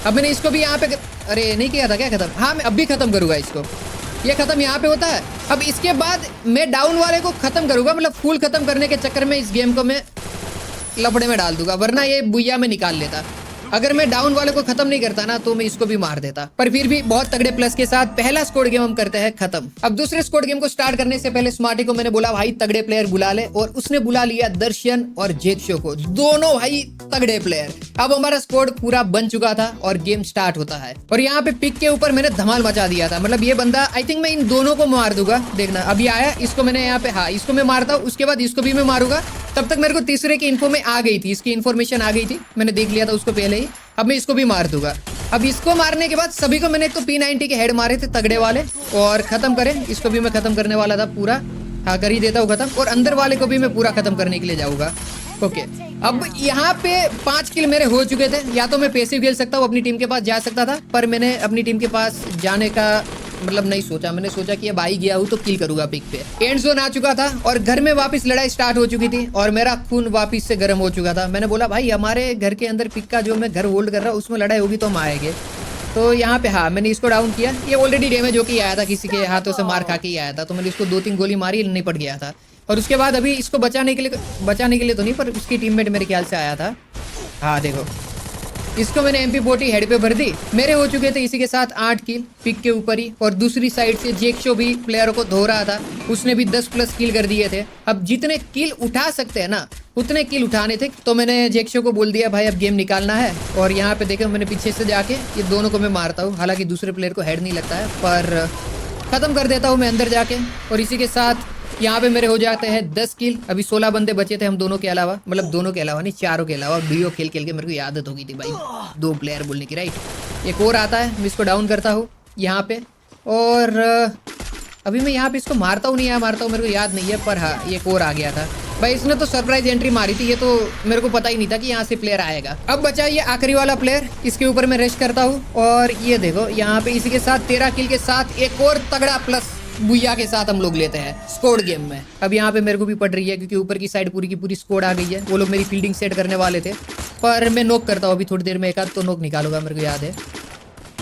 अब मैंने इसको भी यहाँ पे, अरे नहीं किया था क्या खत्म, हाँ मैं अब भी खत्म करूंगा इसको, ये खत्म यहाँ पे होता है। अब इसके बाद मैं डाउन वाले को खत्म करूंगा, मतलब फुल खत्म करने के चक्कर में इस गेम को मैं लफड़े में डाल दूंगा, वरना ये बुया में निकाल लेता। अगर मैं डाउन वाले को खत्म नहीं करता ना तो मैं इसको भी मार देता। पर फिर भी बहुत तगड़े प्लस के साथ पहला स्क्वाड गेम हम करते हैं खत्म। अब दूसरे स्क्वाड गेम को स्टार्ट करने से पहले स्मार्टी को मैंने बोला भाई तगड़े प्लेयर बुला ले, और उसने बुला लिया दर्शन और जेकशो को, दोनों भाई तगड़े प्लेयर। अब हमारा स्क्वाड पूरा बन चुका था और गेम स्टार्ट होता है। और यहाँ पे पिक के ऊपर मैंने धमाल मचा दिया था, मतलब ये बंदा आई थिंक मैं इन दोनों को मार दूंगा, देखना। अभी आया, इसको मैंने यहाँ पे, हाँ इसको मैं मारता हूँ, उसके बाद इसको भी मैं मारूंगा। तब तक मेरे को तीसरे की इन्फो में आ गई थी, इसकी इन्फॉर्मेशन आ गई थी, मैंने देख लिया था उसको पहले ही। अब मैं इसको भी मार दूंगा। अब इसको मारने के बाद सभी को मैंने तो P90 के हेड मारे थे तगड़े वाले, और खत्म करें इसको भी मैं खत्म करने वाला था पूरा, हाँ कर ही देता हूँ खत्म। और अंदर वाले को भी मैं पूरा खत्म करने के लिए जाऊंगा। ओके अब यहाँ पे 5 किल मेरे हो चुके थे। या तो मैं पैसिव खेल सकता हूँ, अपनी टीम के पास जा सकता था, पर मैंने अपनी टीम के पास जाने का मतलब नहीं सोचा, मैंने सोचा कि अब आ ही गया हूँ तो किल करूंगा पिक पे। एंड जोन आ चुका था और घर में वापस लड़ाई स्टार्ट हो चुकी थी और मेरा खून वापस से गर्म हो चुका था। मैंने बोला भाई हमारे घर के अंदर पिक का जो मैं घर होल्ड कर रहा हूँ उसमें लड़ाई होगी तो हम आएंगे। तो यहाँ पे हाँ मैंने इसको डाउन किया। ये ऑलरेडी डैमेज होके आया था, किसी के हाथों से मार खा के ही आया था, तो मैंने इसको 2-3 गोली मारी, निपट गया था। और उसके बाद अभी इसको बचाने के लिए तो नहीं, पर उसकी टीममेट मेरे ख्याल से आया था। हाँ देखो, इसको मैंने MP40 हेड पे भर दी। मेरे हो चुके थे इसी के साथ 8 किल पिक के ऊपर ही। और दूसरी साइड से जेक्शो भी प्लेयरों को धो रहा था, उसने भी 10+ किल कर दिए थे। अब जितने किल उठा सकते हैं ना उतने किल उठाने थे, तो मैंने जेक्शो को बोल दिया भाई अब गेम निकालना है। और यहाँ पे देखो मैंने पीछे से जाके ये दोनों को मैं मारता हूँ, हालांकि दूसरे प्लेयर को हेड नहीं लगता है, पर खत्म कर देता हूँ मैं अंदर जाके। और इसी के साथ यहाँ पे मेरे हो जाते हैं 10 किल। अभी 16 बंदे बचे थे हम दोनों के अलावा, मतलब दोनों के अलावा नहीं, चारों के अलावा। डुओ खेल खेल के मेरे को आदत हो गई थी भाई 2 प्लेयर बोलने की, राइट। एक और आता है, मैं इसको डाउन करता हूँ यहाँ पे। और अभी मैं यहाँ पे इसको मारता हूँ नहीं मारता हूँ मेरे को याद नहीं है, पर हाँ एक और आ गया था भाई। इसने तो सरप्राइज एंट्री मारी थी, ये तो मेरे को पता ही नहीं था कि यहाँ से प्लेयर आएगा। अब बचा ये आखिरी वाला प्लेयर, इसके ऊपर मैं रश करता हूँ। और ये देखो यहाँ पे इसी के साथ 13 किल के साथ एक और तगड़ा प्लस बुया के साथ हम लोग लेते हैं स्कोर गेम में। अब यहाँ पे मेरे को भी पड़ रही है क्योंकि ऊपर की साइड पूरी की पूरी स्कोर आ गई है। वो लोग मेरी फील्डिंग सेट करने वाले थे, पर मैं नॉक करता हूँ अभी थोड़ी देर में, एक आध तो नॉक निकालूंगा मेरे को याद है।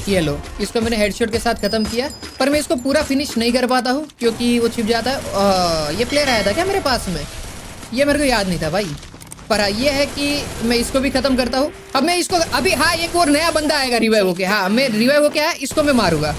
ये लो, इसको मैंने हेडशॉट के साथ खत्म किया, पर मैं इसको पूरा फिनिश नहीं कर पाता हूँ क्योंकि वो छिप जाता है। ये प्लेयर आया था क्या मेरे पास में, ये मेरे को याद नहीं था भाई। पर ये है कि मैं इसको भी खत्म करता हूँ। अब मैं इसको अभी हाँ एक और नया बंदा आएगा रिवाइव होके। हाँ मैं रिवाइव होके आया, इसको मैं मारूंगा।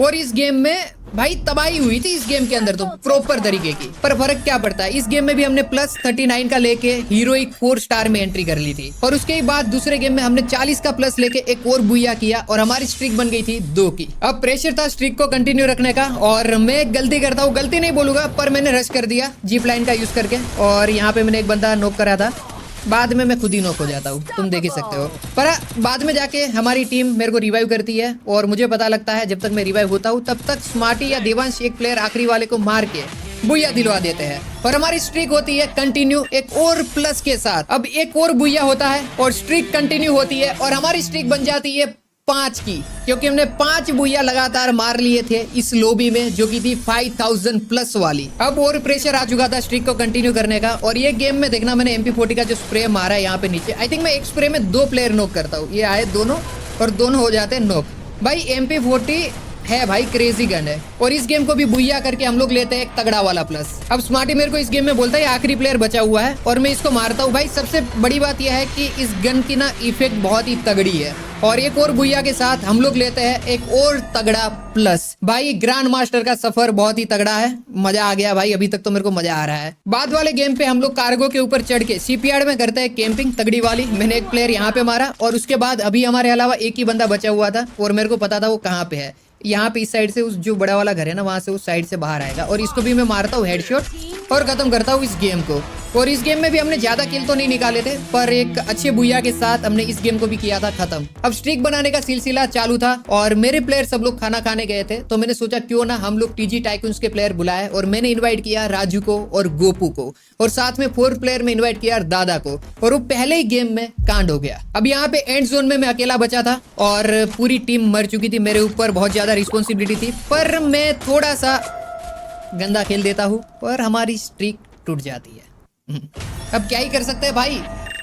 और इस गेम में भाई तबाही हुई थी इस गेम के अंदर तो प्रॉपर तरीके की, पर फर्क क्या पड़ता है, इस गेम में भी हमने +39 का लेके हीरोइक 4 स्टार में एंट्री कर ली थी। और उसके बाद दूसरे गेम में हमने 40 का प्लस लेके एक और बुया किया और हमारी स्ट्रिक बन गई थी 2 की। अब प्रेशर था स्ट्रिक को कंटिन्यू रखने का, और मैं गलती करता हूँ, गलती नहीं बोलूंगा, पर मैंने रश कर दिया जीप लाइन का यूज करके। और यहाँ पे मैंने एक बंदा नॉक करा था, बाद में मैं खुद ही नॉक हो जाता हूँ, तुम देख ही सकते हो। पर बाद में जाके हमारी टीम मेरे को रिवाइव करती है और मुझे पता लगता है जब तक मैं रिवाइव होता हूँ तब तक स्मार्टी या देवांश एक प्लेयर आखिरी वाले को मार के बुया दिलवा देते हैं। और हमारी स्ट्रीक होती है कंटिन्यू एक और प्लस के साथ। अब एक और बुया होता है और स्ट्रीक कंटिन्यू होती है और हमारी स्ट्रीक बन जाती है 5 की, क्योंकि हमने 5 बुया लगातार मार लिए थे इस लॉबी में, जो की थी 5000 प्लस वाली। अब और प्रेशर आ चुका था स्ट्रीक को कंटिन्यू करने का। और ये गेम में देखना मैंने MP40 का जो स्प्रे मारा है यहाँ पे नीचे, आई थिंक मैं एक स्प्रे में 2 प्लेयर नॉक करता हूँ। ये आए दोनों और दोनों हो जाते हैं नॉक। भाई MP40 है भाई क्रेजी गन है। और इस गेम को भी बुया करके हम लोग लेते हैं एक तगड़ा वाला प्लस। अब स्मार्टी मेरे को इस गेम में बोलता है आखिरी प्लेयर बचा हुआ है और मैं इसको मारता हूँ। भाई सबसे बड़ी बात यह है कि इस गन की ना इफेक्ट बहुत ही तगड़ी है। और एक और बुया के साथ हम लोग लेते हैं एक और तगड़ा प्लस। भाई ग्रैंड मास्टर का सफर बहुत ही तगड़ा है, मजा आ गया भाई, अभी तक तो मेरे को मजा आ रहा है। बाद वाले गेम पे हम लोग कार्गो के ऊपर चढ़ के सीपीआर में करते हैं कैंपिंग तगड़ी वाली। मैंने एक प्लेयर यहाँ पे मारा और उसके बाद अभी हमारे अलावा एक ही बंदा बचा हुआ था और मेरे को पता था वो कहाँ पे है। यहाँ पे इस साइड से, उस जो बड़ा वाला घर है ना वहां से उस साइड से बाहर आएगा। और इसको भी मैं मारता हूँ हेडशॉट और खत्म करता हूँ इस गेम को। और इस गेम में भी हमने ज्यादा किल तो नहीं निकाले थे, पर एक अच्छे बुया के साथ हमने इस गेम को भी किया था खत्म। अब स्ट्रीक बनाने का सिलसिला चालू था और मेरे प्लेयर सब लोग खाना खाने गए थे, तो मैंने सोचा क्यों ना हम लोग TG टाइकून्स के प्लेयर बुलाए। और मैंने इन्वाइट किया राजू को और गोपू को, और साथ में 4th प्लेयर में इन्वाइट किया दादा को। और वो पहले ही गेम में कांड हो गया। अब यहाँ पे एंड जोन में मैं अकेला बचा था और पूरी टीम मर चुकी थी। मेरे ऊपर बहुत ज्यादा रिस्पॉन्सिबिलिटी थी, पर मैं थोड़ा सा गंदा खेल देता हूँ और हमारी स्ट्रीक टूट जाती है। अब क्या ही कर सकते हैं भाई,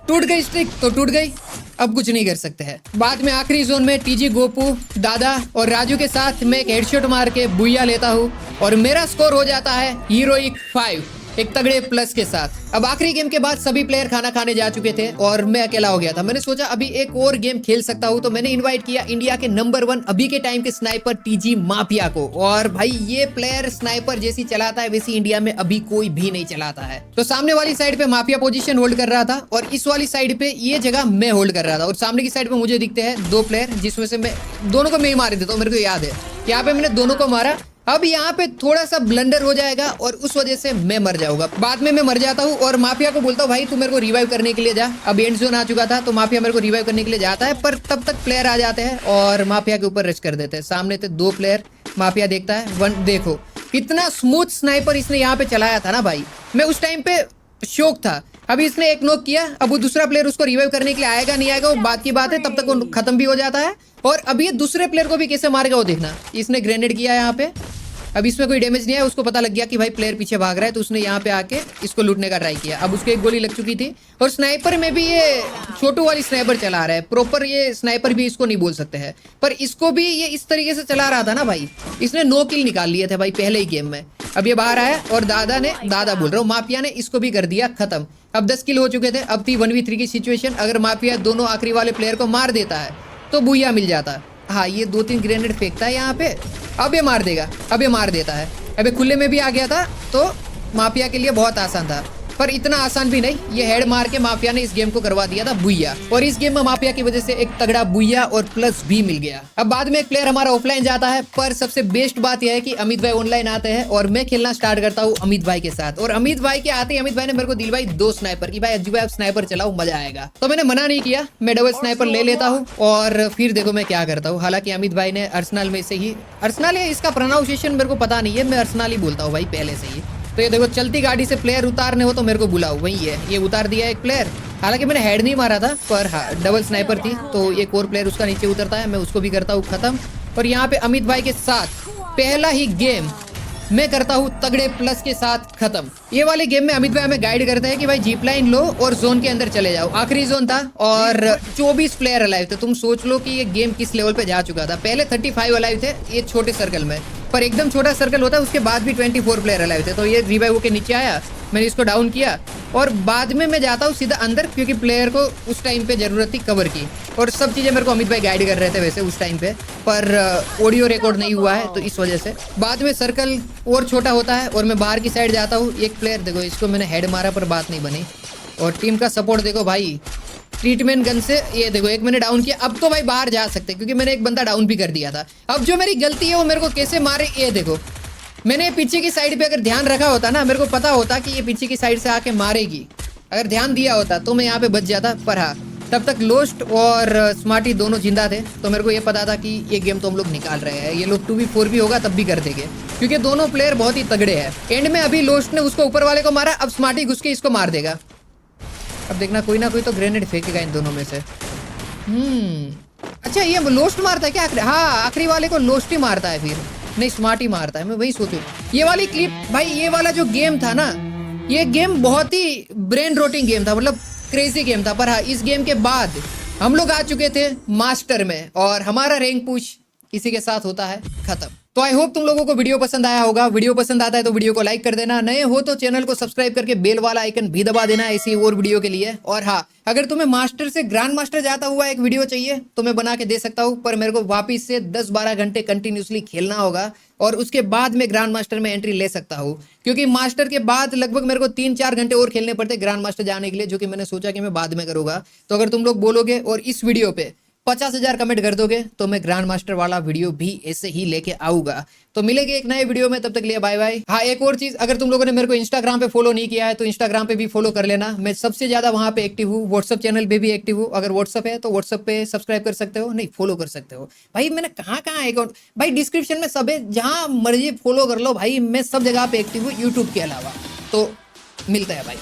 टूट गई स्ट्रिक तो टूट गई, अब कुछ नहीं कर सकते हैं। बाद में आखिरी जोन में TG, गोपू, दादा और राजू के साथ मैं एक हेडशॉट मार के बुया लेता हूँ और मेरा स्कोर हो जाता है हीरोइक 5 एक तगड़े प्लस के साथ। अब आखिरी गेम के बाद सभी प्लेयर खाना खाने जा चुके थे और मैं अकेला हो गया था। मैंने सोचा अभी एक और गेम खेल सकता हूँ, तो मैंने इनवाइट किया इंडिया के नंबर 1 अभी के टाइम के स्नाइपर TG माफिया को। और भाई ये प्लेयर स्नाइपर जैसी चलाता है वैसी इंडिया में अभी कोई भी नहीं चलाता है। तो सामने वाली साइड पे माफिया पोजीशन होल्ड कर रहा था और इस वाली साइड पे ये जगह मैं होल्ड कर रहा था। और सामने की साइड पे मुझे दिखते हैं 2 प्लेयर, जिसमें से मैं दोनों को मैं ही मार देता हूँ, मेरे को याद है। यहाँ पे मैंने दोनों को मारा। अब यहाँ पे थोड़ा सा ब्लंडर हो जाएगा और उस वजह से मैं मर जाऊंगा। बाद में मैं मर जाता हूँ और माफिया को बोलता हूँ भाई तू मेरे को रिवाइव करने के लिए जा। अब एंड जोन आ चुका था तो माफिया मेरे को रिवाइव करने के लिए जाता है, पर तब तक प्लेयर आ जाते हैं और माफिया के ऊपर रश कर देते हैं। सामने थे 2 प्लेयर, माफिया देखता है 1। देखो कितना स्मूथ स्नाइपर इसने यहाँ पे चलाया था ना भाई, मैं उस टाइम पे शौक था अभी इसने एक नॉक किया, अब वो दूसरा प्लेयर उसको रिवाइव करने के लिए आएगा नहीं आएगा वो बात की बात है, तब तक वो खत्म भी हो जाता है। और अभी दूसरे प्लेयर को भी कैसे मारेगा वो देखना। इसने ग्रेनेड किया यहाँ पे, अब इसमें कोई डैमेज नहीं है, उसको पता लग गया कि भाई प्लेयर पीछे भाग रहा है, तो उसने यहाँ पे आके इसको लूटने का ट्राई किया। अब उसको एक गोली लग चुकी थी। और स्नाइपर में भी ये छोटू वाली स्नाइपर चला रहा है, प्रॉपर ये स्नाइपर भी इसको नहीं बोल सकते हैं, पर इसको भी ये इस तरीके से चला रहा था ना भाई। इसने 9 किल निकाल लिए थे भाई पहले ही गेम में। अब ये बाहर आया और दादा बोल रहा हूँ, माफिया ने इसको भी कर दिया खत्म। अब 10 किल हो चुके थे, अब थी 1v3 की सिचुएशन। अगर माफिया दोनों आखिरी वाले प्लेयर को मार देता है तो बुया मिल जाता। हाँ, ये 2-3 ग्रेनेड फेंकता है यहाँ पे, अब ये मार देगा, अब ये मार देता है। अब ये खुले में भी आ गया था, तो माफिया के लिए बहुत आसान था, पर इतना आसान भी नहीं। ये हेड मार के माफिया ने इस गेम को करवा दिया था बुया, और इस गेम में माफिया की वजह से एक तगड़ा बुया और प्लस भी मिल गया। अब बाद में एक प्लेयर हमारा ऑफलाइन जाता है, पर सबसे बेस्ट बात यह है कि अमित भाई ऑनलाइन आते हैं और मैं खेलना स्टार्ट करता हूँ अमित भाई के साथ। और अमित भाई के आते ही अमित भाई ने मेरे को दिलवाई 2 स्नाइपर की, भाई अज्जू भाई आप स्नाइपर चलाओ मजा आएगा। तो मैंने मना नहीं किया, मैं डबल स्नाइपर ले लेता हूँ और फिर देखो मैं क्या करता हूँ। हालांकि अमित भाई ने अर्सनल में से ही, अर्सनल है इसका प्रोनाउंसिएशन मेरे को पता नहीं है, मैं अर्सनल ही बोलता हूँ भाई पहले से ही। तो ये देखो चलती गाड़ी से प्लेयर उतारने हो तो मेरे को बुलाओ, वही है, ये उतार दिया एक प्लेयर। हालांकि मैंने हेड नहीं मारा था, पर हाँ डबल स्नाइपर थी, तो एक और प्लेयर उसका नीचे उतरता है, मैं उसको भी करता हूँ खत्म। और यहाँ पे अमित भाई के साथ पहला ही गेम मैं करता हूँ तगड़े प्लस के साथ खत्म। ये वाले गेम में अमित भाई हमें गाइड करते हैं कि भाई जीप लाइन लो और जोन के अंदर चले जाओ। आखिरी जोन था और 24 प्लेयर अलाइव थे। तुम सोच लो कि ये गेम किस लेवल पे जा चुका था। पहले 35 अलाइव थे ये छोटे सर्कल में, पर एकदम छोटा सर्कल होता है, उसके बाद भी 24 प्लेयर अलाइव थे। तो ये रिवाइव होके नीचे आया, मैंने इसको डाउन किया और बाद में मैं जाता हूँ सीधा अंदर, क्योंकि प्लेयर को उस टाइम पे जरूरत थी कवर की, और सब चीज़ें मेरे को अमित भाई गाइड कर रहे थे वैसे उस टाइम पे, पर ऑडियो रिकॉर्ड नहीं हुआ है तो इस वजह से। बाद में सर्कल और छोटा होता है और मैं बाहर की साइड जाता हूँ। एक प्लेयर देखो, इसको मैंने हेड मारा पर बात नहीं बनी। और टीम का सपोर्ट देखो भाई, ट्रीटमेंट गन से ये देखो एक मैंने डाउन किया। अब तो भाई बाहर जा सकते क्योंकि मैंने एक बंदा डाउन भी कर दिया था। अब जो मेरी गलती है वो मेरे को कैसे मारे, ये देखो मैंने पीछे की साइड पे अगर ध्यान रखा होता ना, मेरे को पता होता कि ये पीछे की साइड से आके मारेगी, अगर ध्यान दिया होता तो मैं यहाँ पे बच जाता। पर हाँ, तब तक लोस्ट और स्मार्टी दोनों जिंदा थे, तो मेरे को ये पता था कि ये गेम तो हम लोग निकाल रहे हैं। ये लोग 2v4 भी होगा तब भी कर देंगे, क्योंकि दोनों प्लेयर बहुत ही तगड़े हैं। एंड में अभी लोस्ट ने उसको ऊपर वाले को मारा, अब स्मार्टी घुस के इसको मार देगा। अब देखना कोई ना कोई तो ग्रेनेड फेंकेगा इन दोनों में से। अच्छा ये लोस्ट मारता है क्या? हाँ, आखिरी वाले को लोस्ट ही मारता है, फिर नहीं स्मार्ट ही मारता है। मैं वही सोचूं ये वाली क्लिप भाई, ये वाला जो गेम था ना, ये गेम बहुत ही ब्रेन रोटिंग गेम था, मतलब क्रेजी गेम था। पर हाँ, इस गेम के बाद हम लोग आ चुके थे मास्टर में और हमारा रैंक पुश इसी के साथ होता है खत्म। तो आई होप तुम लोगों को वीडियो पसंद आया होगा। वीडियो पसंद आता है तो वीडियो को लाइक कर देना, नए हो तो चैनल को सब्सक्राइब करके बेल वाला आइकन भी दबा देना ऐसी और वीडियो के लिए। और हाँ, अगर तुम्हें मास्टर से ग्रैंड मास्टर जाता हुआ एक वीडियो चाहिए तो मैं बना के दे सकता हूँ, पर मेरे को वापिस से 10-12 घंटे कंटिन्यूसली खेलना होगा और उसके बाद मैं ग्रैंड मास्टर में एंट्री ले सकता हूँ, क्योंकि मास्टर के बाद लगभग मेरे को 3-4 घंटे और खेलने पड़ते ग्रैंड मास्टर जाने के लिए, जो कि मैंने सोचा कि मैं बाद में करूँगा। तो अगर तुम लोग बोलोगे और इस वीडियो पे 50,000 कमेंट कर दोगे तो मैं ग्रैंड मास्टर वाला वीडियो भी ऐसे ही लेके आऊंगा। तो मिलेंगे एक नए वीडियो में, तब तक लिए बाय बाय। हाँ, एक और चीज, अगर तुम लोगों ने मेरे को इंस्टाग्राम पे फॉलो नहीं किया है तो इंस्टाग्राम पे भी फॉलो कर लेना। मैं सबसे ज्यादा वहां पे एक्टिव हूँ। व्हाट्सअप चैनल पे भी एक्टिव हूँ। अगर व्हाट्सअप है तो व्हाट्सअप पे सब्सक्राइब कर सकते हो, नहीं फॉलो कर सकते हो भाई। मैंने कहाँ अकाउंट भाई, डिस्क्रिप्शन में सब है, जहां मर्जी फॉलो कर लो भाई। मैं सब जगह पे एक्टिव हूँ यूट्यूब के अलावा। तो मिलता है भाई।